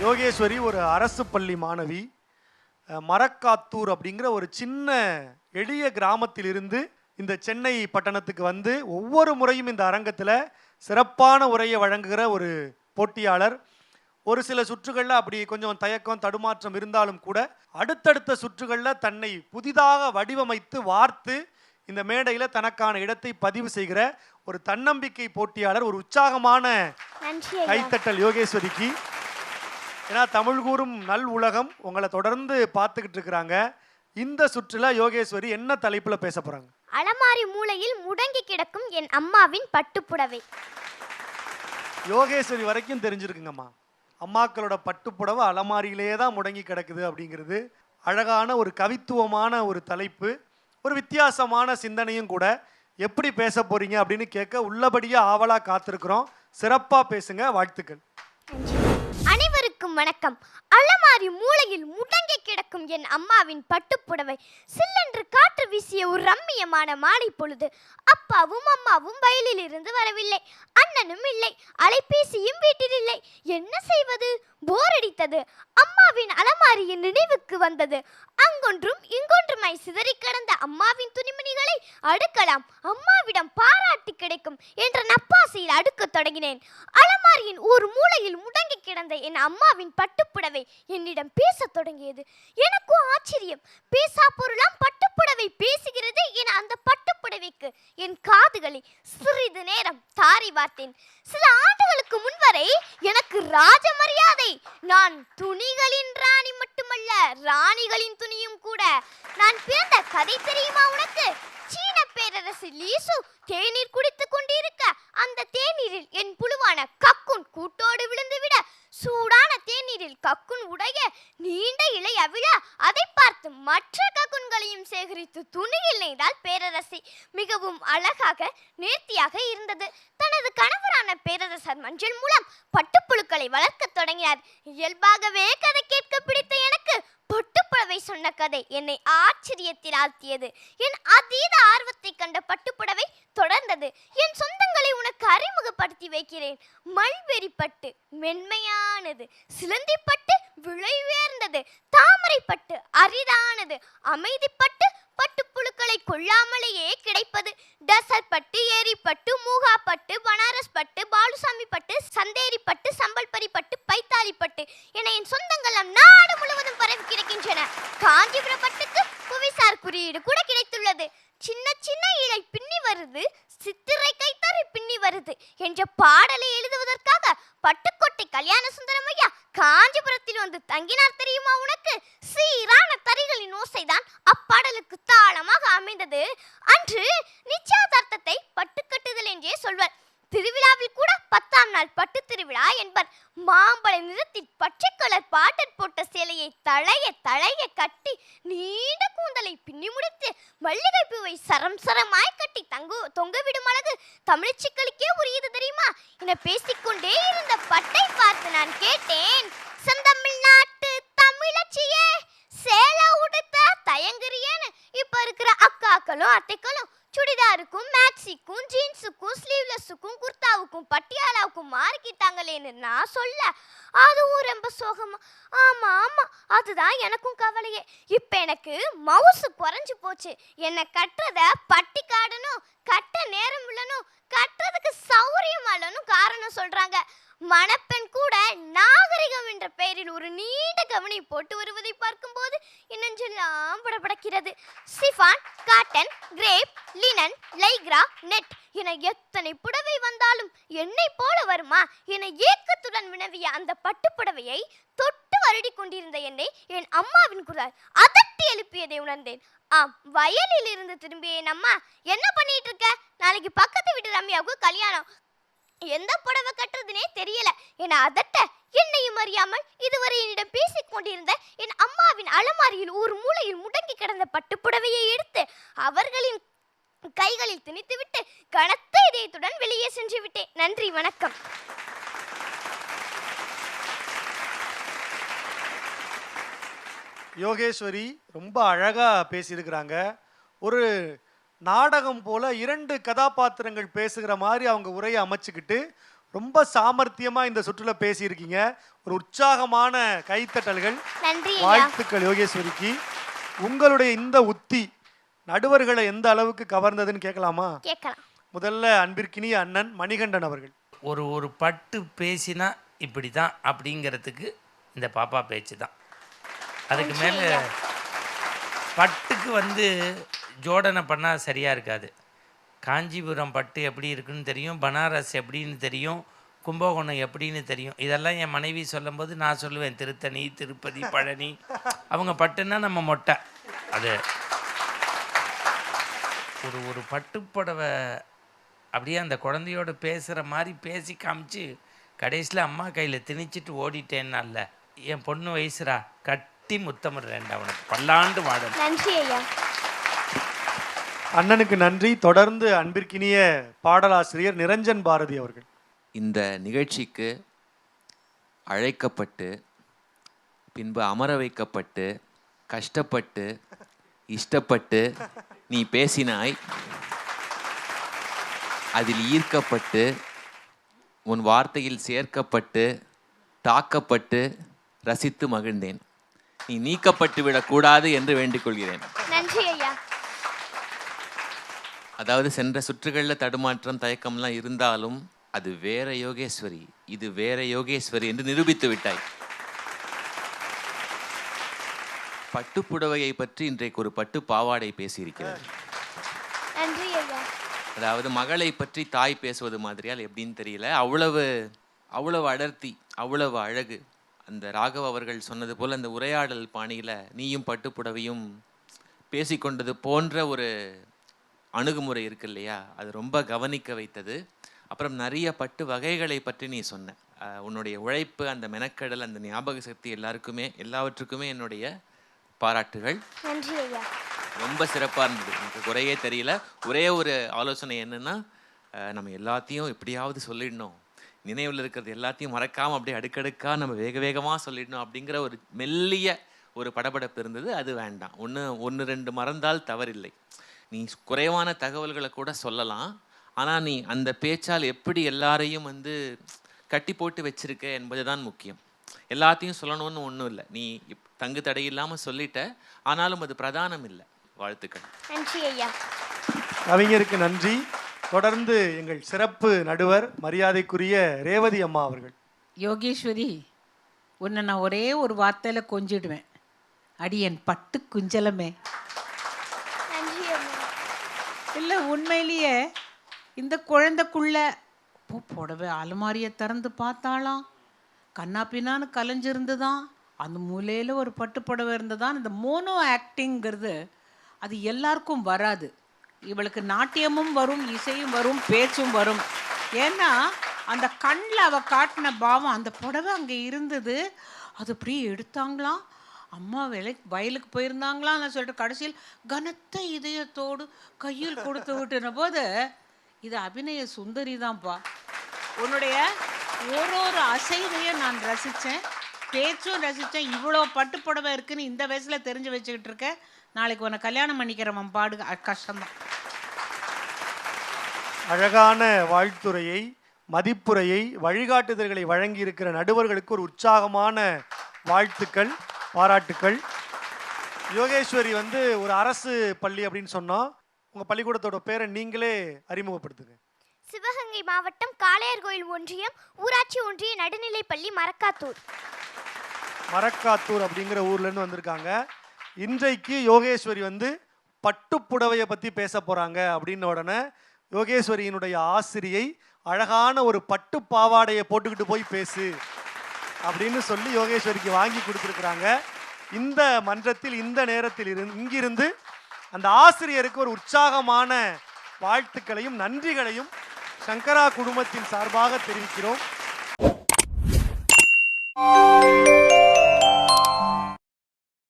யோகேஸ்வரி ஒரு அரசு பள்ளி மாணவி. மரக்காத்தூர் அப்படிங்கிற ஒரு சின்ன எளிய கிராமத்திலிருந்து இந்த சென்னை பட்டணத்துக்கு வந்து ஒவ்வொரு முறையும் இந்த அரங்கத்தில் சிறப்பான உரையை வழங்குகிற ஒரு போட்டியாளர். ஒரு சில சுற்றுகளில் அப்படி கொஞ்சம் தயக்கம் தடுமாற்றம் இருந்தாலும் கூட அடுத்தடுத்த சுற்றுகளில் தன்னை புதிதாக வடிவமைத்து வார்த்து இந்த மேடையில் தனக்கான இடத்தை பதிவு செய்கிற ஒரு தன்னம்பிக்கை போட்டியாளர். ஒரு உற்சாகமான கைத்தட்டல் யோகேஸ்வரிக்கு. ஏன்னா தமிழ் கூறும் நல் உலகம் உங்களை தொடர்ந்து பார்த்துக்கிட்டு இருக்கிறாங்க. இந்த சுற்றுல யோகேஸ்வரி என்ன தலைப்புல பேச போறாங்க? அலமாரி மூலையில் முடங்கி கிடக்கும் என் அம்மாவின் பட்டுப்புடவை. யோகேஸ்வரி வரைக்கும் தெரிஞ்சிருக்குங்கம்மா. அம்மாக்களோட பட்டுப்புடவை அலமாரியிலேயே தான் முடங்கி கிடக்குது அப்படிங்கிறது அழகான ஒரு கவித்துவமான ஒரு தலைப்பு, ஒரு வித்தியாசமான சிந்தனையும் கூட. எப்படி பேச போறீங்க அப்படின்னு கேட்க உள்ளபடியே ஆவலா காத்திருக்கிறோம். சிறப்பா பேசுங்க, வாழ்த்துக்கள். அனைவருக்கும் வணக்கம். அலமாரி மூலையில் முடங்கி கிடக்கும் என் அம்மாவின் பட்டுப்புடவை. சில்லென்று காற்று வீசிய ஒரு ரம்மியமான மாலை பொழுது. அப்பாவும் அம்மாவும் வயலில் இருந்து வரவில்லை. அண்ணனும் இல்லை. அலைபேசியும் வீட்டில் இல்லை. என்ன செய்வது? போர் அடித்தது. அம்மாவின் அலமாரியின் நினைவுக்கு வந்தது. அங்கொன்றும் இங்கொன்றுமாய் சிதறி கிடந்த அம்மாவின் துணிமணிகளை அடுக்கலாம், அம்மாவிடம் பாராட்டி கிடைக்கும் என்ற நப்பாசையில் அடுக்கத் தொடங்கினேன். அலமாரியின் ஒரு மூலையில் முடங்கி கிடந்த என் அம்மாவின் பட்டுப்புடவை என்னிடம் பேசத் தொடங்கியது. எனக்கும் ஆச்சரியம். பேசா பொருளாம் பட்டுப்புடவை பேசுகிறது என அந்த பட்டுப்புடவைக்கு என் காதுகளை சிறிது நேரம் தாரி பார்த்தேன். சில ஆண்டுகளுக்கு முன்வரை எனக்கு ராஜ மரியாதை. நான் துணிகளின் ராணி மட்டுமல்ல, ராணிகளின் துணியும் கூட. நான் பிறந்த கதை தெரியுமா உனக்கு? சீன பேரரசு லீசு தேநீர் குடித்துக் கொண்டிருக்க அந்த தேநீரில் என் புழுவான கக்குன் கூட்டோடு விழுந்துவிட, சூடான தேநீரில் கக்குன் உடைய நீண்ட இலை அவிழ அதை பார்த்து மற்ற கக்குன்களையும் சேகரித்து துணியில் நெய்தால் பேரரசி. மிகவும் அழகாக நேர்த்தியாக இருந்தது. தனது கணவரான பேரரசர் மஞ்சள் மூலம் பட்டுப்புழுக்களை வளர்க்க தொடங்கினார். இயல்பாகவே கதை கேட்க பிடித்த எனக்கு பட்டுப்புடவை சொன்ன கதை என்னை ஆச்சரியத்தில் ஆழ்த்தியது. என் அதீத ஆர்வத்தை கண்ட பட்டுப்புடவை தொடர்ந்தது. என் சொந்தங்களை உனக்கு அறிமுகப்படுத்தி வைக்கிறேன். மல்பெரி பட்டு மென்மையானது, சிலந்தி பட்டு விலை உயர்ந்தது, தாமரை பட்டு அரிதானது, அமைதி பட்டு பட்டுப்புழுக்களை கொள்ளாமலேயே கிடைப்பது, டசர் பட்டு, ஏரி பட்டு, மூகா பட்டு, பனாரஸ் பட்டு, பாலுசாமி பட்டு, சந்தேரி பட்டு, சம்பல்பரி பட்டு, பைத்தாலி பட்டு என என் சொந்தங்கள் நாடு முழுவதும் பரவி கிடக்கின்றன. காஞ்சிபுரம் பட்டுக்கு புவிசார் குறியீடு கூட கிடைத்துள்ளது. சின்ன சின்ன இலை பின்னி வருது, சித்திரை கைத்தறி பின்னி வருது என்ற பாடலை எழுதுவதற்காக பட்டுக்கோட்டை கல்யாண சுந்தரம் ஐயா காஞ்சிபுரத்தில் வந்து தங்கினார் தெரியுமா உனக்கு? சீரான தறிகளின் ஓசைதான் அப்பாடலுக்கு தாளமாக அமைந்தது. அன்று நிச்சயதார்த்தத்தை பட்டுக்கட்டுதல் என்றே சொல்வர். திருவிழாவில் கூட 10ஆம் நாள் பட்டு திருவிழா என்பர். மாம்பழ நிறத்தில் பச்சை கலர் பாட்டர் போட்ட சேலையை தழைய தழைய கட்டி நீண்ட கூந்தலை பின்னி முடித்து மல்லிகை பூவை சரம் சரமாய் கட்டி தொங்கவிடும் அழகு தமிழச்சிக்களுக்கே உரியது தெரியுமா என பேசிக்கொண்டே இருந்த பட்டை பார்த்து நான் கேட்டேன், செந்தமிழ்நாட்டு தமிழச்சியே சேலை உடுத்த தயங்குறியேன்னு. இப்ப இருக்கிற அக்காக்களும் அத்தைக்களும் சுடிதாருக்கும் மேக்ஸிக்கும் ஜீன்ஸுக்கும் ஸ்லீவ்லெஸ்ஸுக்கும் குர்தாவுக்கும் பட்டியாலாவுக்கும் மாறிக்கிட்டாங்களேன்னு நான் சொல்ல அதுவும் ரொம்ப சோகமா. ஆமா ஆமா, அதுதான் எனக்கும் கவலையே. இப்ப எனக்கு மவுசு குறைஞ்சு போச்சு. என்னை கட்டுறத பட்டி காடணும், கட்ட நேரம் இல்லனும், கட்டுறதுக்கு சௌரியமாலனும் காரணம் சொல்றாங்க. மணப்பெண் கூட நாகரிகம் என்ற பெயரில் ஒரு நீண்ட கவனி போட்டு வருவதை பார்க்கும்போது என்னெல்லாம் படபடக்கிறது. Chiffon, cotton, crepe, linen, Lycra, net என எத்தனை புடவை வந்தாலும் என்னை போல வருமா என ஏக்கத்துடன் வினவிய அந்த பட்டுப்புடவையை தொட்டு வருடி கொண்டிருந்த என்னை என் அம்மாவின் குரல் அதட்டி எழுப்பியதை உணர்ந்தேன். ஆம், வயலில் இருந்து திரும்பிய என் அம்மா, என்ன பண்ணிட்டு இருக்க? நாளைக்கு பக்கத்து வீட்டு ரம்யாவுக்கு கல்யாணம், எந்த புடவை கட்டுறதுனே தெரியல என அதட்ட, என்னையும் அறியாமல் இதுவரை என்னிடம் பேசிக் கொண்டிருந்த என் அம்மாவின் அலமாரியில் ஒரு மூலையில் முடங்கி கிடந்த பட்டுப்புடவையை எடுத்து அவர்களின் கைகளில் திணித்துவிட்டு கனத்த இதயத்துடன் வெளியே சென்று விட்டேன். நன்றி, வணக்கம். யோகேஸ்வரி ரொம்ப அழகா பேசியிருக்கிறாங்க. ஒரு நாடகம் போல 2 கதாபாத்திரங்கள் பேசுகிற மாதிரி அவங்க உரையை அமைச்சுக்கிட்டு ரொம்ப சாமர்த்தியமாக இந்த சுற்றுல பேசியிருக்கீங்க. ஒரு உற்சாகமான கைத்தட்டல்கள். நன்றி ஐயா. வாழ்த்துக்கள் யோகேஸ்வரிக்கு. உங்களுடைய இந்த உத்தி நடுவர்களை எந்த அளவுக்கு கவர்ந்ததுன்னு கேட்கலாமா? கேட்கலாம். முதல்ல அன்பிற்கினிய அண்ணன் மணிகண்டன் அவர்கள். ஒரு பட்டு பேசினா இப்படி தான் அப்படிங்கிறதுக்கு இந்த பாப்பா பேச்சு தான். அதுக்கு மேலே பட்டுக்கு ஜோடனை பண்ணால் சரியாக இருக்காது. காஞ்சிபுரம் பட்டு எப்படி இருக்குன்னு தெரியும், பனாரஸ் எப்படின்னு தெரியும், கும்பகோணம் எப்படின்னு தெரியும். இதெல்லாம் என் மனைவி சொல்லும்போது நான் சொல்லுவேன் திருத்தணி, திருப்பதி, பழனி. அவங்க பட்டுன்னா நம்ம மொட்டை. அது ஒரு பட்டுப்புடவை அப்படியே அந்த குழந்தையோட பேசுகிற மாதிரி பேசி காமிச்சு கடைசியில் அம்மா கையில் திணிச்சிட்டு ஓடிட்டேன்னால என் பொண்ணு வயசுரா கட்டி முத்தமிடுறேன்டா, அவனுக்கு பல்லாண்டு வாழணும். நன்றி ஐயா. அண்ணனுக்கு நன்றி. தொடர்ந்து அன்பிற்கினிய பாடலாசிரியர் நிரஞ்சன் பாரதி அவர்கள். இந்த நிகழ்ச்சிக்கு அழைக்கப்பட்டு பின்பு அமர வைக்கப்பட்டு கஷ்டப்பட்டு இஷ்டப்பட்டு நீ பேசினாய். அதில் ஈர்க்கப்பட்டு உன் வார்த்தையில் சேர்க்கப்பட்டு தாக்கப்பட்டு ரசித்து மகிழ்ந்தேன். நீ நீக்கப்பட்டு விடக்கூடாது என்று வேண்டிக் கொள்கிறேன். நன்றி ஐயா. அதாவது சென்ற சுற்றுகளில் தடுமாற்றம் தயக்கம்லாம் இருந்தாலும் அது வேற யோகேஸ்வரி, இது வேற யோகேஸ்வரி என்று நிரூபித்து விட்டாய். பட்டுப்புடவையை பற்றி இன்றைக்கு ஒரு பட்டு பாவாடை பேசியிருக்கிறது. நன்றி ஐயா. அதாவது மகளை பற்றி தாய் பேசுவது மாதிரியால் எப்படின்னு தெரியல, அவ்வளவு அடர்த்தி, அவ்வளவு அழகு. அந்த ராகவ் அவர்கள் சொன்னது போல் அந்த உரையாடல் பாணியில் நீயும் பட்டுப்புடவையும் பேசிக்கொண்டது போன்ற ஒரு அணுகுமுறை இருக்கு இல்லையா, அது ரொம்ப கவனிக்க வைத்தது. அப்புறம் நிறைய பட்டு வகைகளை பற்றி நீ சொன்ன. உன்னுடைய உழைப்பு, அந்த மெனக்கடல், அந்த ஞாபக சக்தி எல்லாவற்றுக்குமே என்னுடைய பாராட்டுகள். நன்றி ஐயா. ரொம்ப சிறப்பாக இருந்தது, எனக்கு குறையே தெரியல. ஒரே ஒரு ஆலோசனை என்னென்னா, நம்ம எல்லாத்தையும் எப்படியாவது சொல்லிடணும், நினைவில் இருக்கிறது எல்லாத்தையும் மறக்காமல் அப்படியே அடுக்கடுக்காக நம்ம வேக வேகமாக சொல்லிடணும் அப்படிங்கிற ஒரு மெல்லிய ஒரு படபடப்பு இருந்தது. அது வேண்டாம். ஒன்று ரெண்டு மறந்தால் தவறில்லை. நீ குறைவான தகவல்களை கூட சொல்லலாம், ஆனால் நீ அந்த பேச்சால் எப்படி எல்லாரையும் கட்டி போட்டு வச்சிருக்க என்பது தான் முக்கியம். எல்லாத்தையும் சொல்லணும்னு ஒன்றும் இல்லை, நீ தங்கு தடை இல்லாமல் சொல்லிட்ட, ஆனாலும் அது பிரதானம் இல்லை. வாழ்த்துக்கள். நன்றி ஐயா. கவிஞருக்கு நன்றி. தொடர்ந்து எங்கள் சிறப்பு நடுவர் மரியாதைக்குரிய ரேவதி அம்மா அவர்கள். யோகேஸ்வரி, உன்னை நான் ஒரே ஒரு வார்த்தையில் கொஞ்சிடுவேன், அடியன் பட்டு குஞ்சலமே. நன்றி அம்மா. இல்லை, உண்மையிலேயே இந்த குழந்தைக்குள்ள புடவை அலமாரியை திறந்து பார்த்தாலாம், கண்ணா பின்னான்னு கலைஞ்சிருந்துதான், அந்த மூலையில் ஒரு பட்டு புடவை இருந்ததான். இந்த மோனோ ஆக்டிங்கிறது அது எல்லாருக்கும் வராது. இவளுக்கு நாட்டியமும் வரும், இசையும் வரும், பேச்சும் வரும். ஏன்னா அந்த கண்ணில் அவள் காட்டின பாவம், அந்த புடவை அங்கே இருந்தது, அது அப்படியே எடுத்தாங்களாம். அம்மா வயலுக்கு போயிருந்தாங்களான்னு சொல்லிட்டு கடைசியில் கனத்த இதயத்தோடு கையில் கொடுத்து விட்டுன போது, இது அபிநய சுந்தரி தான்ப்பா. உன்னுடைய ஒரு அசைவையும் நான் ரசித்தேன், பேச்சும் ரசித்தேன். இவ்வளோ பட்டு புடவை இருக்குன்னு இந்த வயசில் தெரிஞ்சு வச்சுக்கிட்டு இருக்கேன். நாளைக்கு உன்னை கல்யாணம் பண்ணிக்கிறவன் பாடு கஷ்டம்தான். அழகான வாழ்த்துறையை, மதிப்புரையை, வழிகாட்டுதல்களை வழங்கி இருக்கிற நடுவர்களுக்கு ஒரு உற்சாகமான வாழ்த்துக்கள், பாராட்டுக்கள். யோகேஸ்வரி ஒரு அரசு பள்ளி அப்படின்னு சொன்னோம். உங்கள் பள்ளிக்கூடத்தோட பேரை நீங்களே அறிமுகப்படுத்துங்க. சிவகங்கை மாவட்டம் காளையார்கோயில் ஒன்றியம் ஊராட்சி ஒன்றிய நடுநிலைப்பள்ளி மரக்காத்தூர். மரக்காத்தூர் அப்படிங்கிற ஊர்லேருந்து வந்திருக்காங்க. இன்றைக்கு யோகேஸ்வரி பட்டுப்புடவையை பற்றி பேச போகிறாங்க அப்படின்ன உடனே யோகேஸ்வரியினுடைய ஆசிரியை அழகான ஒரு பட்டு பாவாடையை போட்டுக்கிட்டு போய் பேசு அப்படின்னு சொல்லி யோகேஸ்வரிக்கு வாங்கி கொடுத்துருக்குறாங்க. இந்த மன்றத்தில் இந்த நேரத்தில் இங்கிருந்து அந்த ஆசிரியருக்கு ஒரு உற்சாகமான வாழ்த்துக்களையும் நன்றிகளையும் சங்கரா குடும்பத்தின் சார்பாக தெரிவிக்கிறோம்.